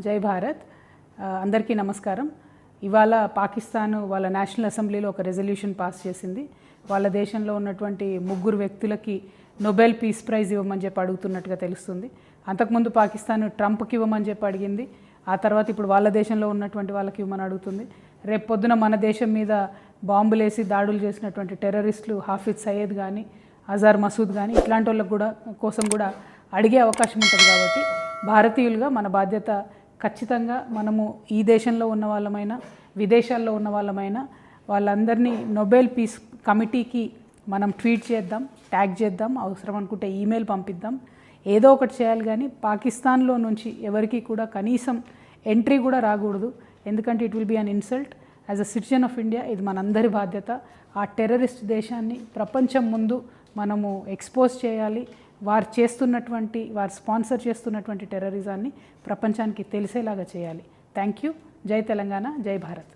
జై భారత్. అందరికీ నమస్కారం. ఇవాళ పాకిస్తాన్ వాళ్ళ నేషనల్ అసెంబ్లీలో ఒక రెజల్యూషన్ పాస్ చేసింది. వాళ్ళ దేశంలో ఉన్నటువంటి 3 వ్యక్తులకి నోబెల్ పీస్ ప్రైజ్ ఇవ్వమని చెప్పి అడుగుతున్నట్టుగా తెలుస్తుంది. అంతకుముందు పాకిస్తాన్ ట్రంప్కి ఇవ్వమని చెప్పి అడిగింది. ఆ తర్వాత ఇప్పుడు వాళ్ళ దేశంలో ఉన్నటువంటి వాళ్ళకి ఇవ్వమని అడుగుతుంది. రేపు పొద్దున మన దేశం మీద బాంబులేసి దాడులు చేసినటువంటి టెర్రరిస్టులు హాఫిజ్ సయ్యద్ కానీ అజార్ మసూద్ కానీ ఇట్లాంటి వాళ్ళకు కోసం కూడా అడిగే అవకాశం ఉంటుంది. కాబట్టి భారతీయులుగా మన బాధ్యత ఖచ్చితంగా మనము ఈ దేశంలో ఉన్న వాళ్ళమైనా విదేశాల్లో ఉన్న వాళ్ళమైనా వాళ్ళందరినీ నోబెల్ పీస్ కమిటీకి మనం ట్వీట్ చేద్దాం, ట్యాగ్ చేద్దాం, అవసరం అనుకుంటే ఈమెయిల్ పంపిద్దాం, ఏదో ఒకటి చేయాలి. కానీ పాకిస్తాన్లో నుంచి ఎవరికి కూడా కనీసం ఎంట్రీ కూడా రాకూడదు. ఎందుకంటే it will be an insult. As a citizen of India ఇది మనందరి బాధ్యత. ఆ టెర్రరిస్ట్ దేశాన్ని ప్రపంచం ముందు మనము ఎక్స్పోజ్ చేయాలి. వారు స్పాన్సర్ చేస్తున్నటువంటి టెర్రరిజాన్ని ప్రపంచానికి తెలిసేలాగా చేయాలి. Thank you. జై తెలంగాణ, జై భారత్.